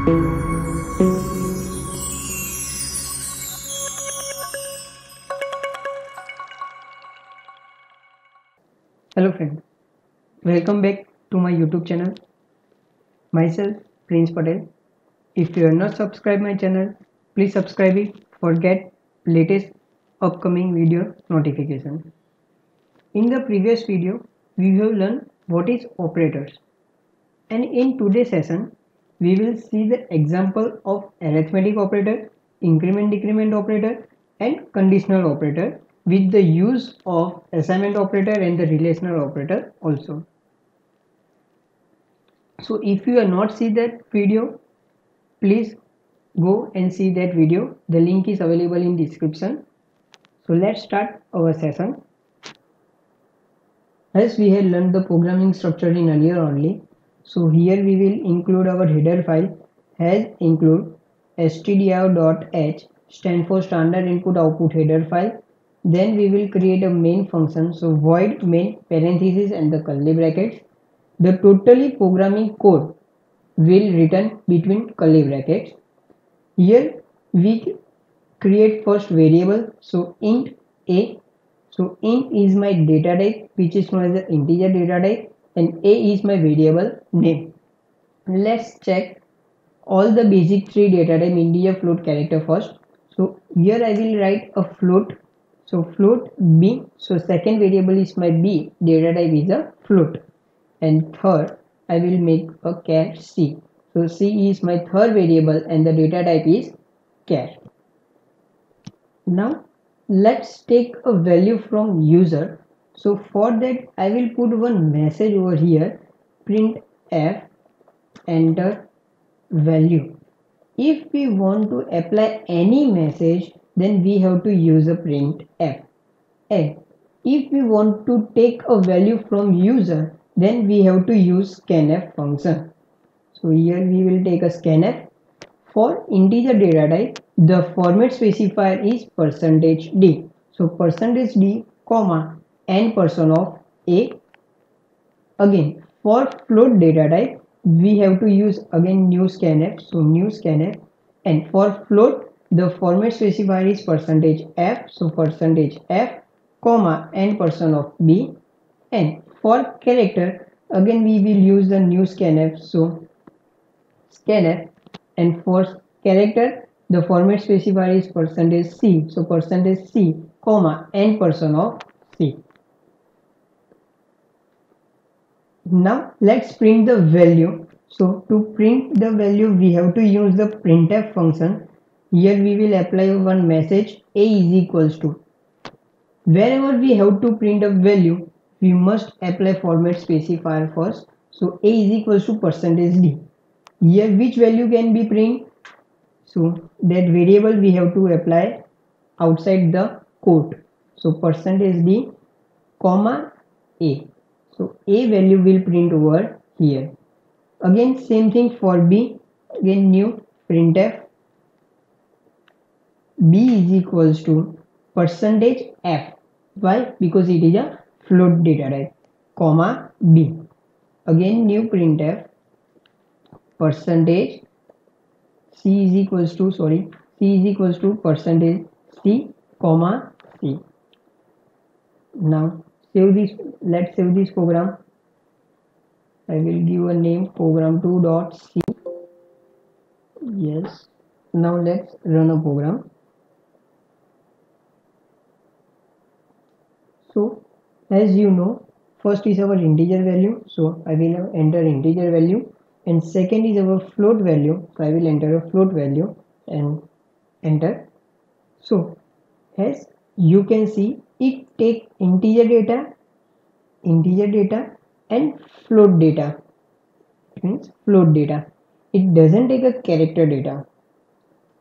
Hello friend, welcome back to my YouTube channel. Myself Prince Patel. If you are not subscribed my channel, please subscribe it for get latest upcoming video notification. In the previous video, we have learned what is operators, and in today's session, we will see the example of arithmetic operator, increment decrement operator, and conditional operator with the use of assignment operator and the relational operator also. So if you have not seen that video, please go and see that video. The link is available in description. So let's start our session. As we had learned the programming structure in earlier only, so here we will include our header file as include stdio.h stand for standard input output header file. Then we will create a main function, so void main parenthesis and the curly brackets. The totally programming code will return between curly brackets. Here we create first variable, so int a. So int is my data type, which is known as the integer data type, and a is my variable name. Let's check all the basic three data type, integer, float, character first. So here I will write a float. So float b. So second variable is my b, data type is a float, and third I will make a char c. So c is my third variable and the data type is char. Now let's take a value from user. So for that I will put one message over here, print f enter value. If we want to apply any message, then we have to use a print f. And if we want to take a value from user, then we have to use scanf function. So here we will take a scanf. For integer data type, the format specifier is %d. So %d, comma n person of a. Again, for float data type, we have to use again new scanf. So new scanf, and for float, the format specifier is %f. So %f, comma n person of b. And for character, again we will use the new scanf. So scanf, and for character the format specifier is %c. So %c, comma n person of c. Now let's print the value. So to print the value we have to use the printf function. Here we will apply one message, a is equals to. Wherever we have to print a value, we must apply format specifier first. So a is equals to %d. Here which value can be print? So that variable we have to apply outside the quote. So %d, comma a. So a value will print over here. Again same thing for b. Again new printf b is equals to %f. Why? Because it is a float data type, comma b. Again new printf percentage c is equals to %c, comma c. Now save this. Let's save this program. I will give a name program2.c. Yes. Now let's run a program. So as you know, first is our integer value. So I will enter integer value, and second is our float value. So I will enter a float value and enter. So as you can see, it takes integer data and float data. It means float data. It doesn't take a character data.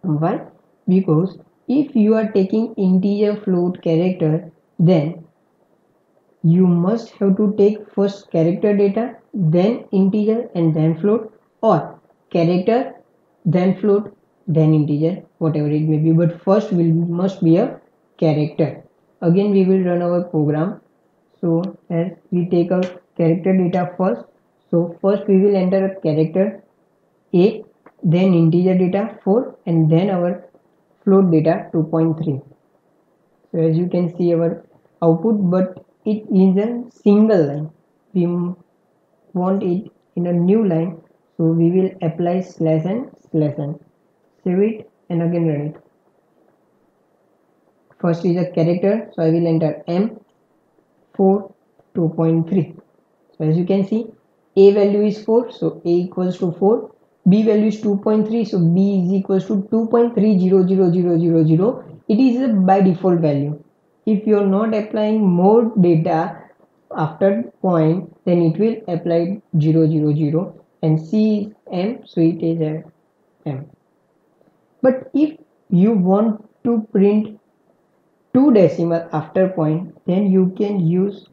Why? Because if you are taking integer, float, character, then you must have to take first character data, then integer, and then float, or character, then float, then integer, whatever it may be, but first must be a character. Again we will run our program. So as we take a character data first, so first we will enter a character a, then integer data 4, and then our float data 2.3. So as you can see our output, but it is a single line. We want it in a new line, so we will apply /n/, save it and again run it. First is a character, so I will enter M4 2.3. So as you can see, A value is 4, so A equals to 4. B value is 2.3, so B is equals to 2.300000. It is a by default value. If you are not applying more data after point, then it will apply 000, and C is M, so it is a M. But if you want to print 2 decimal after point, then you can use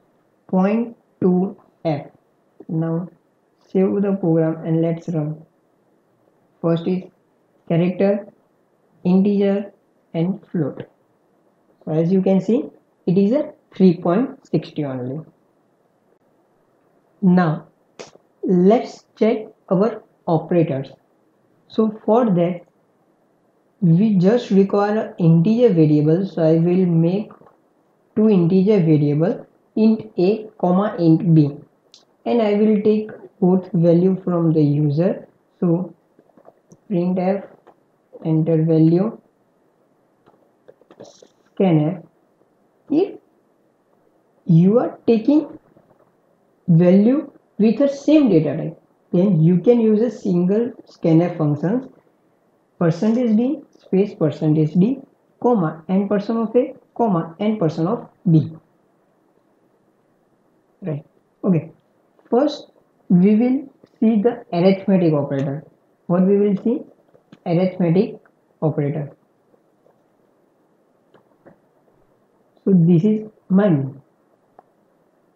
point to F. Now save the program and let's run. First is character, integer and float. So as you can see, it is a 3.60 only. Now let's check our operators. So for that we just require an integer variable, so I will make two integer variable, int a comma int b, and I will take both value from the user. So printf, enter value, scanf. If you are taking value with the same data type, then you can use a single scanf function, %d space %d comma and person of a comma and person of b. Right. Okay. First we will see the arithmetic operator. What we will see? Arithmetic operator. So this is my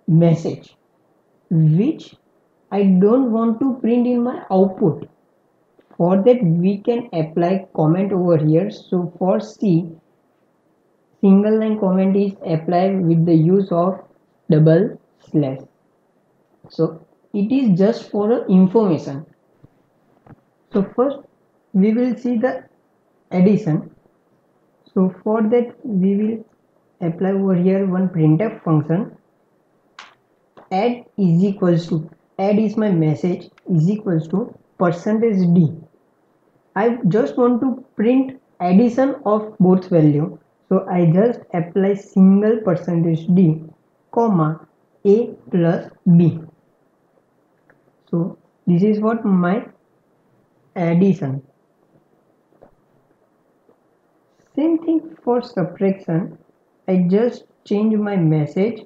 message which I don't want to print in my output. For that we can apply comment over here. So for C, single line comment is applied with the use of double slash. So it is just for information. So first we will see the addition. So for that we will apply over here one printf function. Add is equals to, add is my message, is equals to %d. I just want to print addition of both value, so I just apply single %d comma a plus b. So this is what my addition. Same thing for subtraction. I just change my message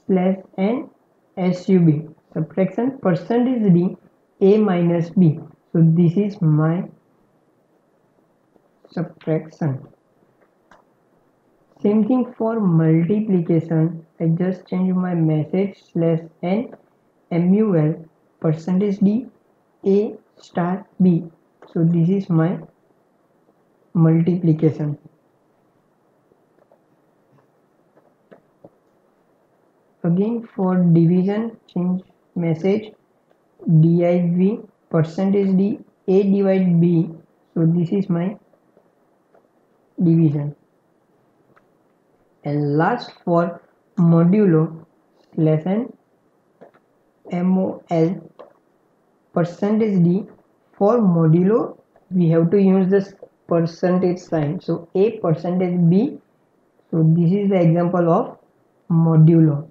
/n sub, subtraction %d a minus b. So this is my subtraction. Same thing for multiplication. I just change my message /n mul %d a star b. So this is my multiplication. Again for division, change message div %d a divide b. So this is my division. And last for modulo /n mol %d. For modulo we have to use this percentage sign, so a %b. So this is the example of modulo.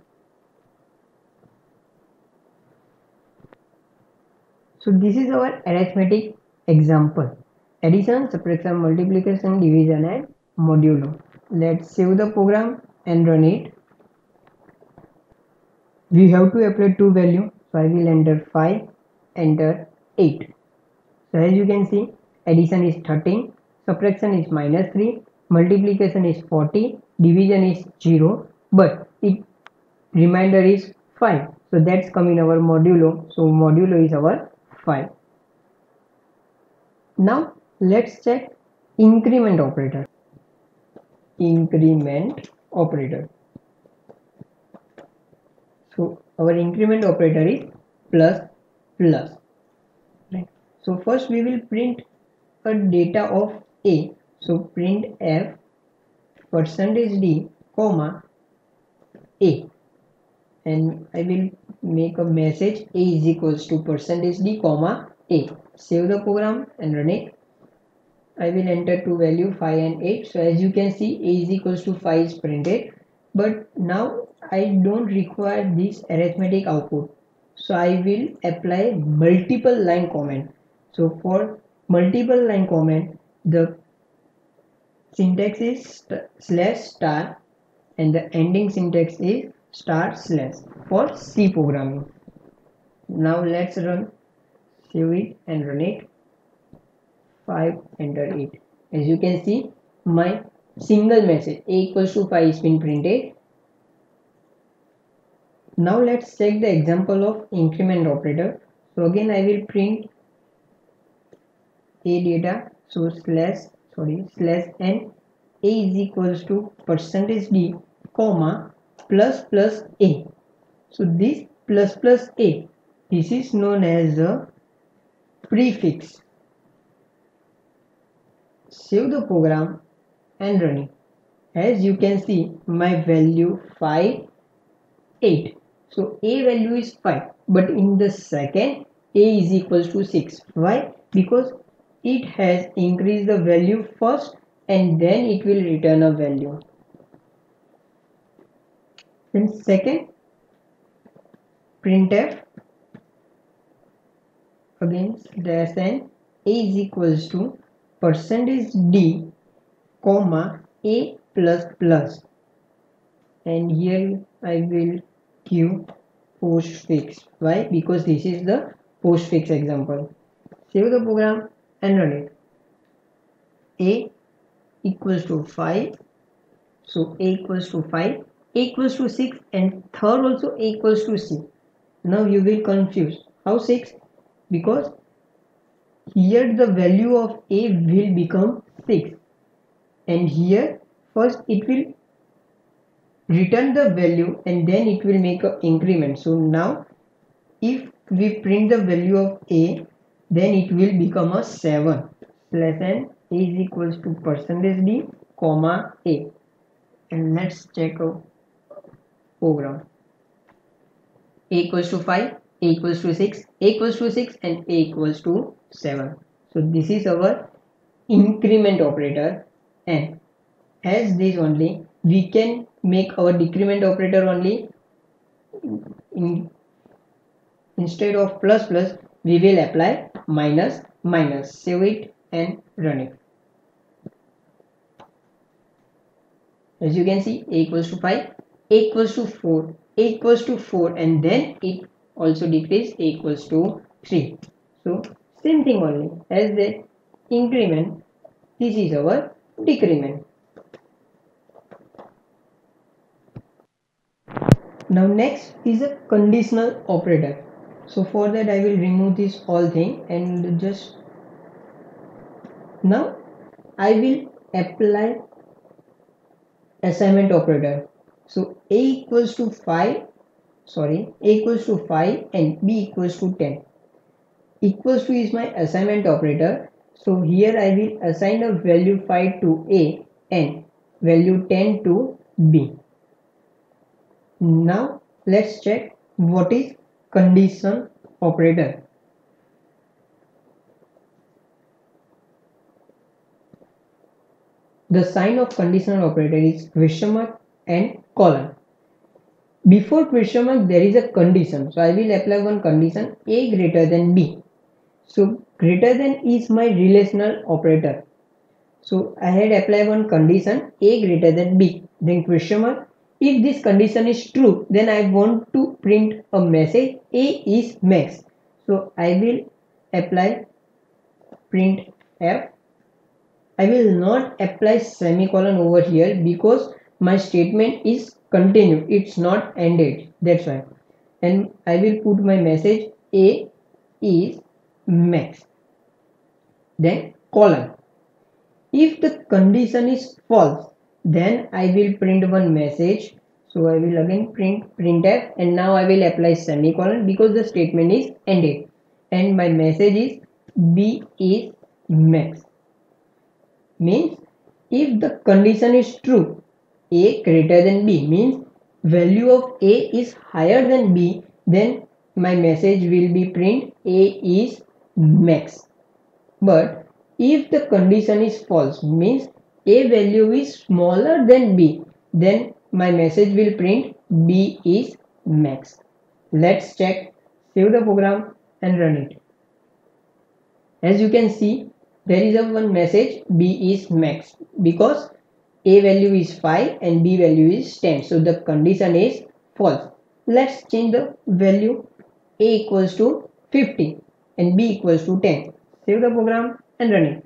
So this is our arithmetic example: addition, subtraction, multiplication, division and modulo. Let's save the program and run it. We have to apply two values, so I will enter 5, enter 8. So as you can see, addition is 13, subtraction is -3, multiplication is 40, division is 0, but it remainder is 5. So that's come in our modulo. So modulo is our 5. Now let's check increment operator. Increment operator. So our increment operator is plus plus. Right. So first we will print a data of a. So print f %d comma a, and I will make a message a is equals to %d comma a. Save the program and run it. I will enter two value 5 and 8. So as you can see, a is equals to 5 is printed, but now I don't require this arithmetic output. So I will apply multiple line comment. So for multiple line comment, the syntax is slash star and the ending syntax is star slash for C programming. Now let's run, save it and run it. 5, enter 8. As you can see, my single message a equals to 5 is been printed. Now let's check the example of increment operator. So again I will print a data. So slash n a is equals to %d comma plus plus a. So this plus plus a, this is known as a prefix. Save the program and run it. As you can see, my value 5, 8. So a value is 5, but in the second a is equals to 6. Why? Because it has increased the value first and then it will return a value. Then second, printf again dash n a is equals to %d comma a plus plus, and here I will give postfix. Why? Because this is the postfix example. Save the program and run it. A equals to 5. So a equals to 5, a equals to 6, and third also a equals to c. Now you will confuse. How 6? Because here the value of a will become 6, and here first it will return the value and then it will make an increment. So now if we print the value of a, then it will become a 7. Slash n a is equals to %d comma a, and let's check our program. A equals to 5, a equals to 6, a equals to 6, and a equals to 7. So this is our increment operator, and as this only we can make our decrement operator only. Instead of plus plus we will apply minus minus. Save it and run it. As you can see, a equals to 5, a equals to 4, a equals to 4, and then it also decrease, a equals to 3. So same thing only as the increment, this is our decrement. Now next is a conditional operator. So for that I will remove this all thing and just now I will apply assignment operator. So a equals to 5, a equals to 5 and b equals to 10. Equals to is my assignment operator. So here I will assign a value 5 to a and value 10 to b. Now let's check what is condition operator. The sign of conditional operator is question mark and colon. Before question mark there is a condition. So I will apply one condition, a greater than b. So greater than is my relational operator. So I had applied one condition, a greater than b. Then question mark. If this condition is true, then I want to print a message a is max. So I will apply print f. I will not apply semicolon over here because my statement is continued, it's not ended, that's why. And I will put my message a is max, then colon. If the condition is false, then I will print one message. So I will again print printf, and now I will apply semicolon because the statement is ended and my message is B is max. Means if the condition is true, A greater than B means value of A is higher than B, then my message will be print A is max. But if the condition is false means A value is smaller than B, then my message will print B is max. Let's check, save the program and run it. As you can see, there is a one message B is max because A value is 5 and B value is 10. So the condition is false. Let's change the value. A equals to 50 and B equals to 10. Save the program and run it.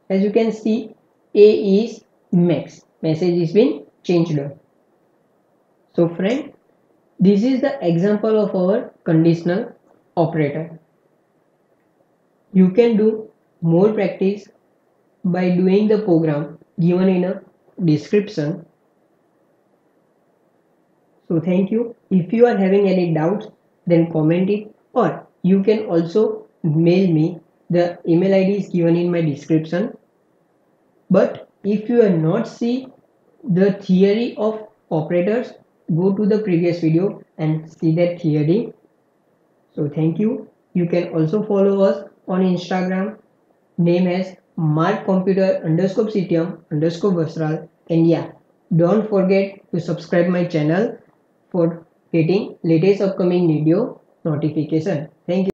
As you can see, A is max. Message is been changed. So friend, this is the example of our conditional operator. You can do more practice by doing the program given in a description. So thank you. If you are having any doubts, then comment it, or you can also mail me. The email ID is given in my description. But if you are not see the theory of operators, go to the previous video and see that theory. So thank you. You can also follow us on Instagram, name as markcomputer_ctm_basral, and yeah, don't forget to subscribe my channel for getting latest upcoming video notification. Thank you.